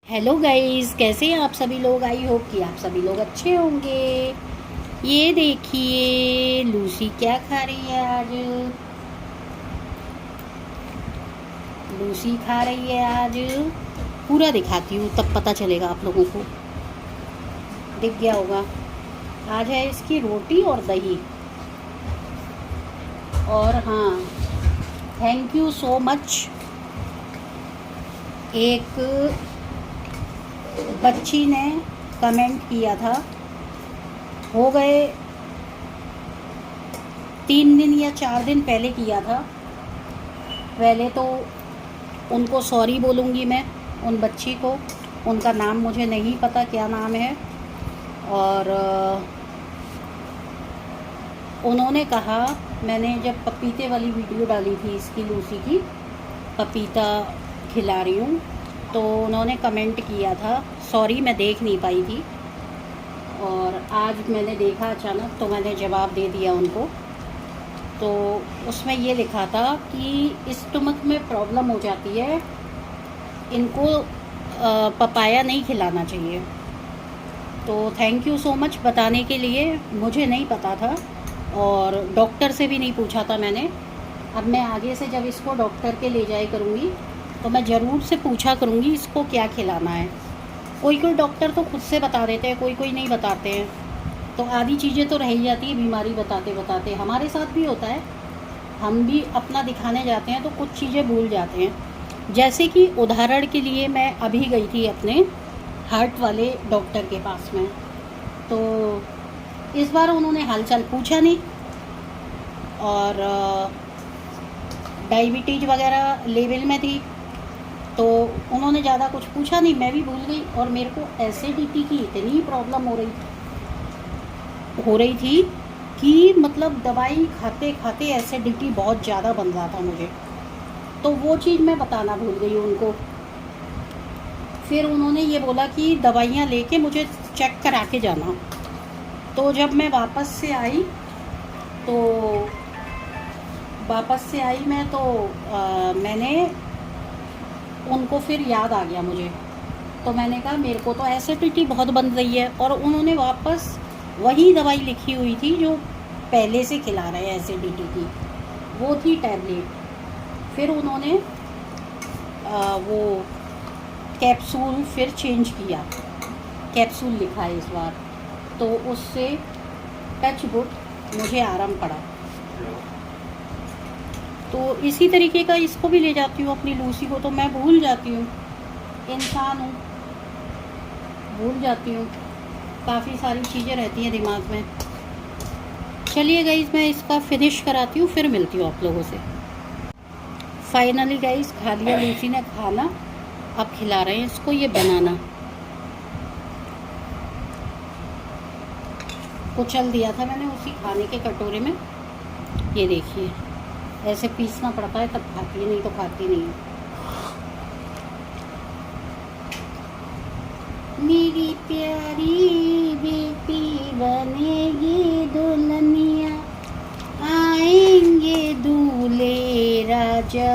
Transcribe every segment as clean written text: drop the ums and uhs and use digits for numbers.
Hello guys, कैसे हैं आप सभी लोग। आई होप कि आप सभी लोग अच्छे होंगे। ये देखिए लूसी क्या खा रही है आज। लूसी खा रही है आज। पूरा दिखाती हूँ तब पता चलेगा आप लोगों को। दिख गया होगा। आज है इसकी रोटी और दही। और हाँ, थैंक यू सो मच। एक बच्ची ने कमेंट किया था, हो गए 3 दिन या 4 दिन पहले किया था। पहले तो उनको सॉरी बोलूँगी मैं, उन बच्ची को। उनका नाम मुझे नहीं पता क्या नाम है। और उन्होंने कहा, मैंने जब पपीते वाली वीडियो डाली थी इसकी, लूसी की, पपीता खिला रही हूँ, तो उन्होंने कमेंट किया था। सॉरी, मैं देख नहीं पाई थी और आज मैंने देखा अचानक, तो मैंने जवाब दे दिया उनको। तो उसमें ये लिखा था कि स्टमक में प्रॉब्लम हो जाती है, इनको पपाया नहीं खिलाना चाहिए। तो थैंक यू सो मच बताने के लिए। मुझे नहीं पता था और डॉक्टर से भी नहीं पूछा था मैंने। अब मैं आगे से जब इसको डॉक्टर के ले जाया करूँगी तो मैं ज़रूर से पूछा करूँगी इसको क्या खिलाना है। कोई कोई डॉक्टर तो खुद से बता देते हैं, कोई कोई नहीं बताते हैं। तो आधी चीज़ें तो रह ही जाती है बीमारी बताते बताते। हमारे साथ भी होता है, हम भी अपना दिखाने जाते हैं तो कुछ चीज़ें भूल जाते हैं। जैसे कि उदाहरण के लिए मैं अभी गई थी अपने हार्ट वाले डॉक्टर के पास में, तो इस बार उन्होंने हालचाल पूछा नहीं और डायबिटीज़ वगैरह लेवल में थी, तो उन्होंने ज़्यादा कुछ पूछा नहीं। मैं भी भूल गई और मेरे को एसिडिटी की इतनी प्रॉब्लम हो रही थी कि मतलब दवाई खाते खाते एसिडिटी बहुत ज़्यादा बन रहा था मुझे। तो वो चीज़ मैं बताना भूल गई उनको। फिर उन्होंने ये बोला कि दवाइयाँ लेके मुझे चेक करा के जाना। तो जब मैं वापस से आई मैं तो मैंने उनको फिर याद आ गया मुझे। तो मैंने कहा मेरे को तो एसिडिटी बहुत बन रही है, और उन्होंने वापस वही दवाई लिखी हुई थी जो पहले से खिला रहे हैं एसिडिटी की, वो थी टैबलेट। फिर उन्होंने वो कैप्सूल फिर चेंज किया, कैप्सूल लिखा है इस बार, तो उससे टच वुड मुझे आराम पड़ा। तो इसी तरीके का इसको भी ले जाती हूँ अपनी लूसी को। तो मैं भूल जाती हूँ, इंसान हूँ, भूल जाती हूँ, काफ़ी सारी चीज़ें रहती हैं दिमाग में। चलिए गाइस, मैं इसका फिनिश कराती हूँ, फिर मिलती हूँ आप लोगों से। फाइनली गाइस, खा लिया लूसी ने खाना। अब खिला रहे हैं इसको ये बनाना। कुचल दिया था मैंने उसी खाने के कटोरे में। ये देखिए, ऐसे पीसना पड़ता है तब खाती है, नहीं तो खाती नहीं है। मेरी प्यारी बेटी बनेगी दुल्हनिया, आएंगे दूल्हे राजा।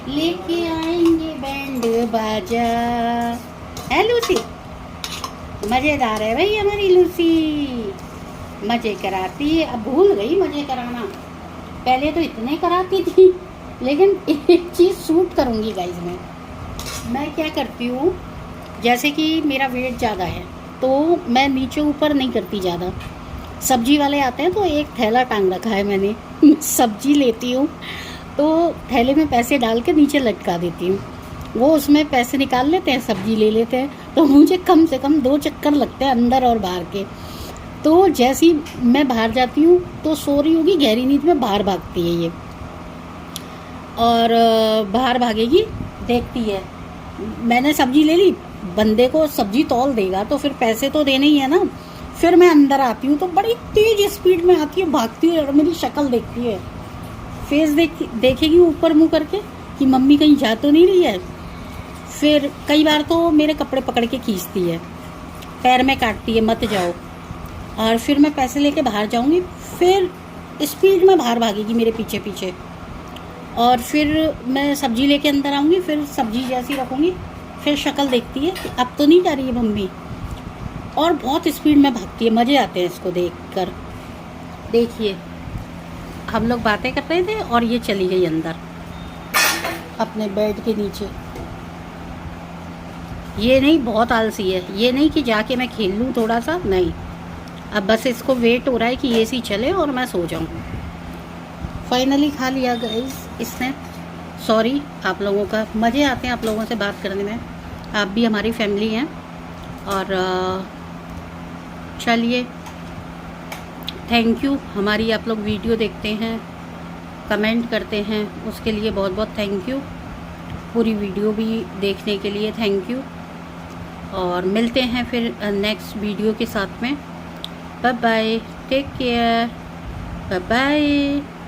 लेके आएंगे बैंड बाजा। है लूसी, मज़ेदार है भाई हमारी लूसी, मज़े कराती है। अब भूल गई मज़े कराना, पहले तो इतने कराती थी। लेकिन एक चीज़ सूट करूँगी गाइस, मैं क्या करती हूँ, जैसे कि मेरा वेट ज़्यादा है तो मैं नीचे ऊपर नहीं करती ज़्यादा। सब्जी वाले आते हैं तो एक थैला टांग रखा है मैंने सब्जी लेती हूँ तो थैले में पैसे डाल के नीचे लटका देती हूँ, वो उसमें पैसे निकाल लेते हैं, सब्जी ले लेते हैं। तो मुझे कम से कम 2 चक्कर लगते हैं अंदर और बाहर के। तो जैसी मैं बाहर जाती हूँ तो सो रही होगी गहरी नींद में, बाहर भागती है ये, और बाहर भागेगी, देखती है मैंने सब्जी ले ली, बंदे को सब्जी तौल देगा तो फिर पैसे तो देने ही है ना। फिर मैं अंदर आती हूँ तो बड़ी तेज स्पीड में आती है, भागती है और मेरी शक्ल देखती है, फेस देखेगी ऊपर मुंह करके कि मम्मी कहीं जा तो नहीं रही है। फिर कई बार तो मेरे कपड़े पकड़ के खींचती है, पैर में काटती है, मत जाओ। और फिर मैं पैसे लेके बाहर जाऊंगी, फिर स्पीड में बाहर भागेगी मेरे पीछे पीछे। और फिर मैं सब्जी लेके अंदर आऊँगी, फिर सब्जी जैसी रखूँगी, फिर शक्ल देखती है कि अब तो नहीं जा रही है मम्मी। और बहुत स्पीड में भागती है, मज़े आते हैं इसको देखकर। देखिए हम लोग बातें कर रहे थे और ये चली गई अंदर अपने बेड के नीचे। ये नहीं, बहुत आलसी है, ये नहीं कि जाके मैं खेल लूँ थोड़ा सा, नहीं। अब बस इसको वेट हो रहा है कि एसी चले और मैं सो जाऊँ। फाइनली खा लिया गाइस इसने। सॉरी आप लोगों का, मज़े आते हैं आप लोगों से बात करने में, आप भी हमारी फैमिली हैं। और चलिए, थैंक यू। हमारी आप लोग वीडियो देखते हैं, कमेंट करते हैं, उसके लिए बहुत बहुत थैंक यू। पूरी वीडियो भी देखने के लिए थैंक यू। और मिलते हैं फिर नेक्स्ट वीडियो के साथ में। Bye bye, take care, bye bye.